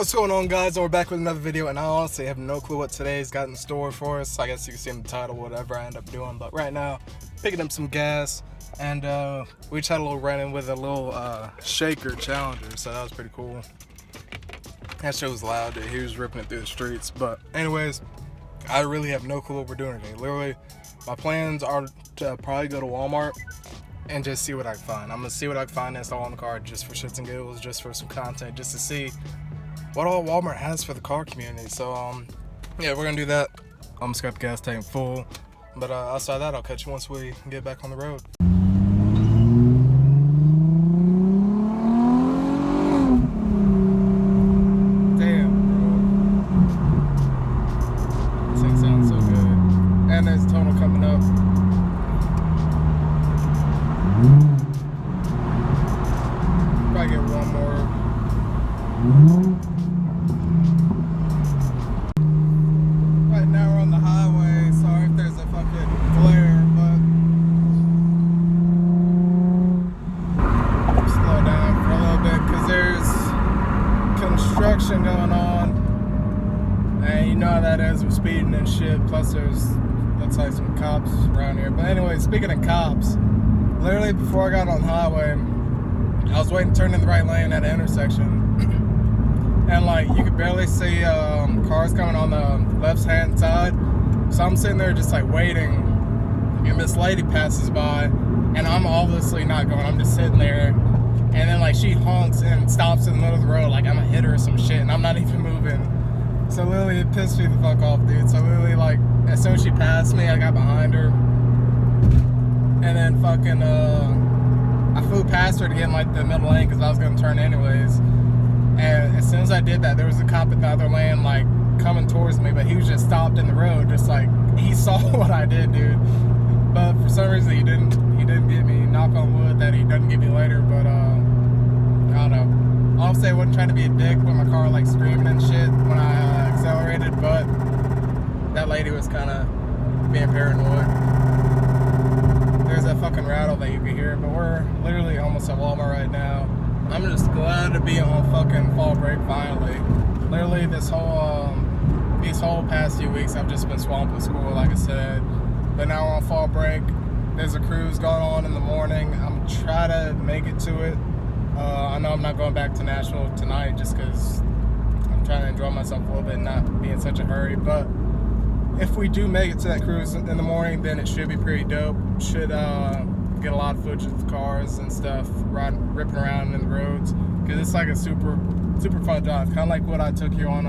What's going on, guys? And we're back with another video, and I honestly have no clue what today's got in store for us. I guess you can see in the title whatever I end up doing, but right now picking up some gas, and we just had a little run-in with a little shaker challenger, so that was pretty cool. That shit was loud, dude. He was ripping it through the streets. But anyways, I really have no clue what we're doing today. Literally, my plans are to probably go to Walmart and just see what I can find. I'm gonna see what I can find, install on the car just for shits and giggles, just for some content, just to see what all Walmart has for the car community. So yeah, we're gonna do that. I'm just got the gas tank full, but outside that, I'll catch you once we get back on the road. Damn, bro, this thing sounds so good, and there's tonal coming up. Probably get one more. Right now we're on the highway. Sorry if there's a fucking glare, but slow down for a little bit because there's construction going on, and you know how that is with speeding and shit. Plus there's, looks like some cops around here. But anyway, speaking of cops, literally before I got on the highway, I was waiting to turn in the right lane at an intersection, and like you could barely see cars coming on the left hand side. So I'm sitting there just like waiting, and this lady passes by, and I'm obviously not going. I'm just sitting there, and then like she honks and stops in the middle of the road like I'm gonna hit her or some shit, and I'm not even moving. So literally it pissed me the fuck off, dude. So literally, like, as soon as she passed me, I got behind her, and then fucking I flew past her to get in like the middle lane because I was gonna turn anyways. And as soon as I did that, there was a cop in the other lane like coming towards me, but he was just stopped in the road, just like he saw what I did, dude. But for some reason he didn't get me. Knock on wood that he doesn't get me later. But I don't know. Obviously I wasn't trying to be a dick with my car like screaming and shit when I accelerated, but that lady was kind of being paranoid. There's that fucking rattle that you can hear, but we're literally almost at Walmart right now. I'm just glad to be on fucking fall break finally. Literally these whole past few weeks I've just been swamped with school, like I said. But now we're on fall break. There's a cruise going on in the morning. I'm trying to make it to it. I know I'm not going back to Nashville tonight just because I'm trying to enjoy myself a little bit and not be in such a hurry. But if we do make it to that cruise in the morning, then it should be pretty dope. Should get a lot of footage of the cars and stuff, ripping around in the roads, because it's like a super fun drive, kind of like what I took you on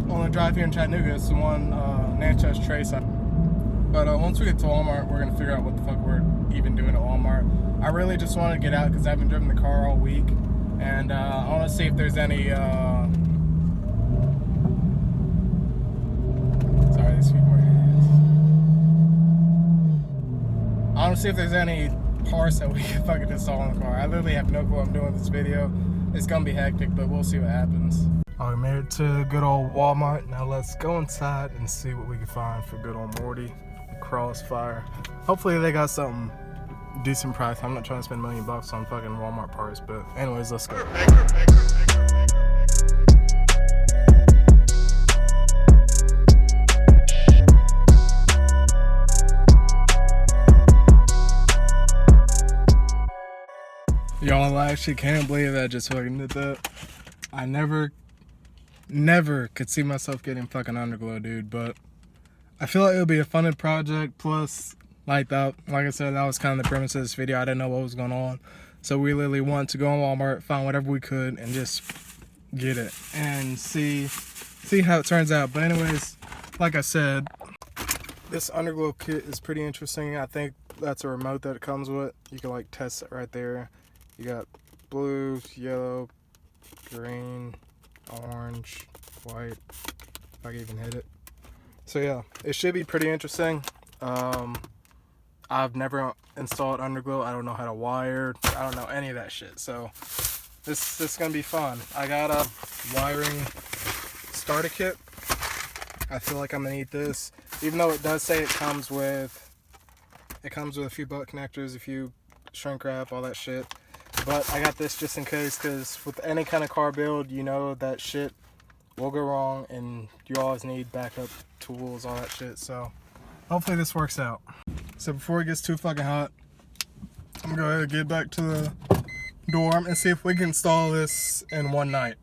the drive here in Chattanooga. It's the one Natchez Trace. But once we get to Walmart, we're gonna figure out what the fuck we're even doing at Walmart. I really just want to get out because I haven't driven the car all week, and I want to see if there's any sorry, these people are idiots. I want to see if there's any parts that we can fucking install on the car. I literally have no clue what I'm doing with this video. It's gonna be hectic, but we'll see what happens. All right, we made it to good old Walmart. Now let's go inside and see what we can find for good old Morty and Crossfire. Hopefully they got something decent price. I'm not trying to spend $1 million on fucking Walmart parts, but anyways, let's go. Y'all, I actually can't believe that I just fucking did that. I never could see myself getting fucking underglow, dude, but I feel like it would be a fun project. Plus, like I said, that was kind of the premise of this video. I didn't know what was going on, so we literally wanted to go on Walmart, find whatever we could, and just get it and see how it turns out. But anyways, like I said, this underglow kit is pretty interesting. I think that's a remote that it comes with. You can like test it right there. You got blue, yellow, green, orange, white, if I can even hit it. So yeah, it should be pretty interesting. I've never installed underglow. I don't know how to wire. I don't know any of that shit. So this is gonna be fun. I got a wiring starter kit. I feel like I'm gonna need this, even though it does say it comes with a few butt connectors, a few shrink wrap, all that shit. But I got this just in case, because with any kind of car build, you know that shit will go wrong and you always need backup tools, all that shit. So hopefully this works out. So before it gets too fucking hot, I'm gonna go ahead and get back to the dorm and see if we can install this in one night.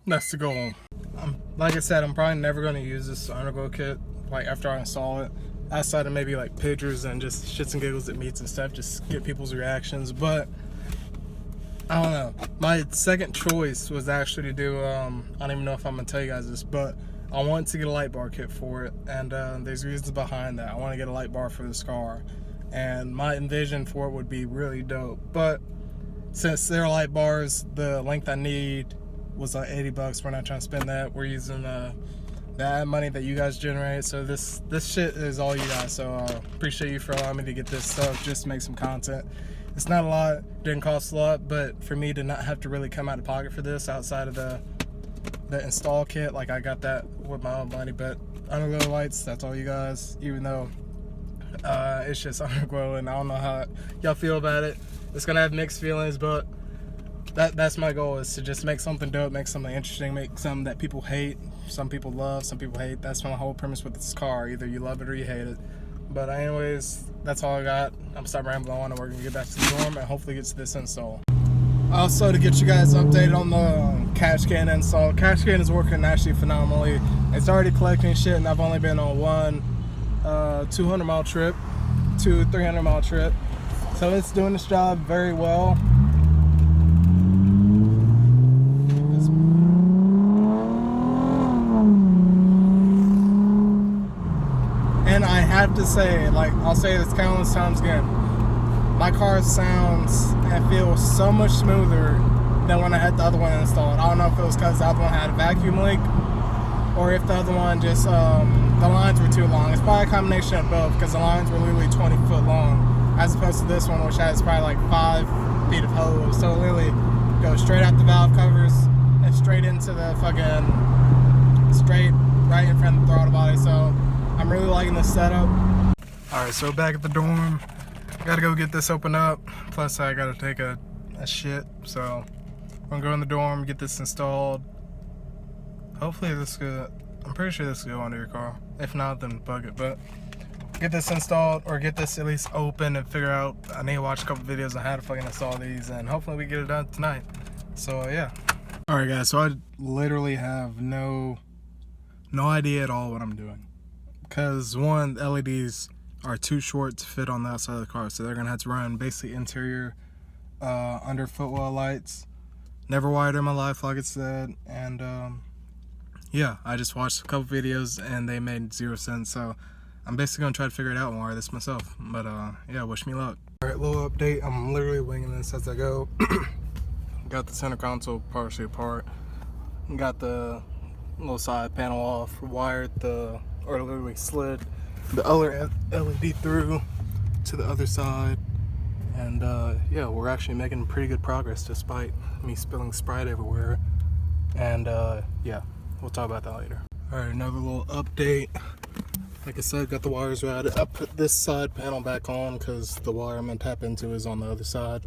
That's the goal. Like I said, I'm probably never gonna use this underglow kit like after I install it, outside of maybe like pictures and just shits and giggles at meets and stuff, just get people's reactions. But I don't know, my second choice was actually to do I don't even know if I'm gonna tell you guys this, but I want to get a light bar kit for it, and there's reasons behind that. I want to get a light bar for this car, and my envision for it would be really dope. But since they're light bars, the length I need was like $80. We're not trying to spend that. We're using the ad money that you guys generate. So this shit is all you guys. So appreciate you for allowing me to get this stuff just to make some content. It's not a lot, didn't cost a lot, but for me to not have to really come out of pocket for this outside of the install kit, like I got that with my own money. But underglow lights, that's all you guys, even though it's just underglow, and I don't know how y'all feel about it. It's gonna have mixed feelings, but that's my goal, is to just make something dope, make something interesting, make something that people hate, some people love, some people hate. That's my whole premise with this car. Either you love it or you hate it. But anyways, that's all I got. I'm gonna stop rambling on, and we're gonna get back to the dorm and hopefully get to this install. Also, to get you guys updated on the catch can install, catch can is working actually phenomenally. It's already collecting shit, and I've only been on one 200-mile trip, 300-mile trip. So it's doing its job very well. And I have to say, like, I'll say this countless times again, my car sounds and feels so much smoother than when I had the other one installed. I don't know if it was because the other one had a vacuum leak, or if the other one just, the lines were too long. It's probably a combination of both, because the lines were literally 20 foot long, as opposed to this one, which has probably like 5 feet of hose. So it literally goes straight out the valve covers and straight into the fucking, straight right in front of the throttle body. So I'm really liking this setup. Alright, so back at the dorm. Gotta go get this opened up. Plus I gotta take a shit. So I'm gonna go in the dorm, get this installed. Hopefully this could, I'm pretty sure this could go under your car. If not, then bug it. But get this installed, or get this at least open and figure out. I need to watch a couple videos on how to fucking install these, and hopefully we get it done tonight. So yeah. Alright guys, so I literally have no idea at all what I'm doing. Because one, the LEDs are too short to fit on the outside of the car, so they're gonna have to run basically interior under footwell lights. Never wired in my life, like I said, and yeah, I just watched a couple videos and they made 0 sense, so I'm basically gonna try to figure it out and wire this myself. But yeah, wish me luck. Alright, little update. I'm literally winging this as I go. Got the center console partially apart. Got the little side panel off, wired the, or literally slid the other LED through to the other side, and yeah, we're actually making pretty good progress despite me spilling Sprite everywhere. And yeah, we'll talk about that later. Alright, another little update. Like I said, got the wires routed. I put this side panel back on because the wire I'm gonna tap into is on the other side.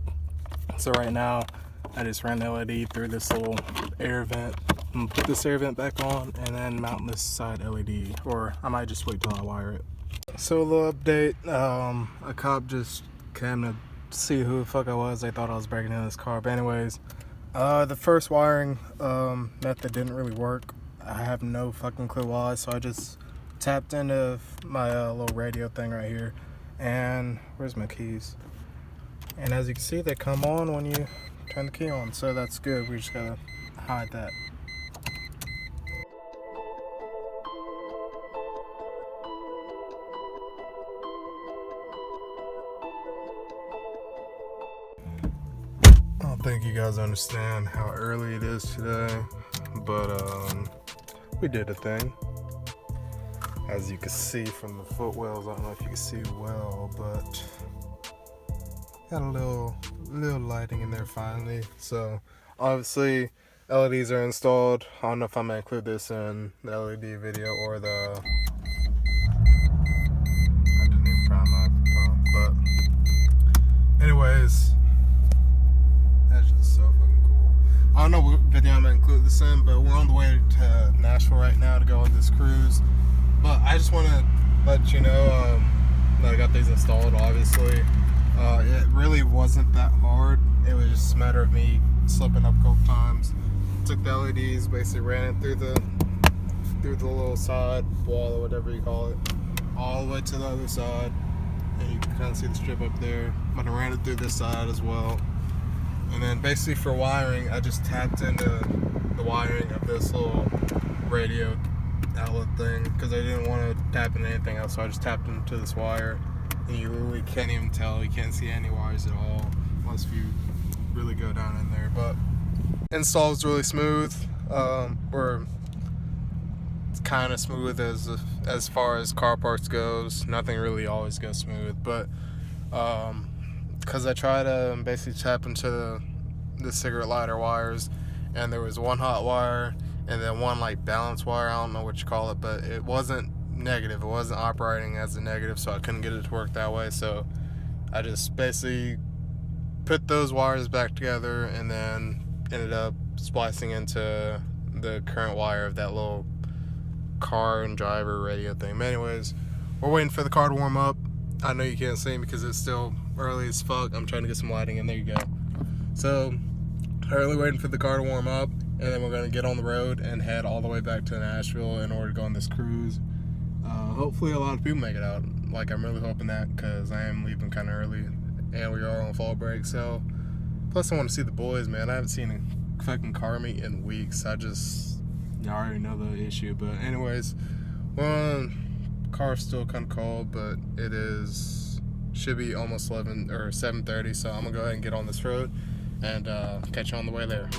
So right now I just ran the LED through this little air vent. I'm gonna put this air vent back on and then mount this side LED, or I might just wait till I wire it. So a little update, a cop just came to see who the fuck I was. They thought I was breaking into this car. But anyways, the first wiring method didn't really work. I have no fucking clue why, so I just tapped into my little radio thing right here. And where's my keys? And as you can see, they come on when you turn the key on, so that's good. We just gotta hide that. I don't think you guys understand how early it is today, but we did a thing. As you can see from the footwells, I don't know if you can see well, but got a little lighting in there finally. So obviously LEDs are installed. I don't know if I'm gonna include this in the LED video or the, I didn't even prime my phone, but anyways, that's just I don't know what video I'm gonna include this in, but we're on the way to Nashville right now to go on this cruise. But I just want to let you know that I got these installed. Obviously, it really wasn't that hard. It was just a matter of me slipping up a couple times. Took the LEDs, basically ran it through the little side wall or whatever you call it, all the way to the other side, and you can kind of see the strip up there. But I ran it through this side as well. And then basically for wiring, I just tapped into the wiring of this little radio outlet thing because I didn't want to tap into anything else, so I just tapped into this wire. And you really can't even tell, you can't see any wires at all unless you really go down in there. But install was really smooth, or it's kind of smooth as far as car parts goes. Nothing really always goes smooth, but because I tried to basically tap into the cigarette lighter wires, and there was one hot wire and then one like balance wire, I don't know what you call it, but it wasn't negative, it wasn't operating as a negative, so I couldn't get it to work that way. So I just basically put those wires back together and then ended up splicing into the current wire of that little car and driver radio thing. But anyways, we're waiting for the car to warm up. I know you can't see me because it's still early as fuck. I'm trying to get some lighting in. There you go. So early waiting for the car to warm up, and then we're going to get on the road and head all the way back to Nashville in order to go on this cruise. Hopefully a lot of people make it out. Like, I'm really hoping that, because I am leaving kind of early and we are on fall break. So plus I want to see the boys, man. I haven't seen a fucking car meet in weeks. I already know the issue. But anyways, car's still kind of cold, but should be almost 11 or 7:30, so I'm gonna go ahead and get on this road and catch you on the way there.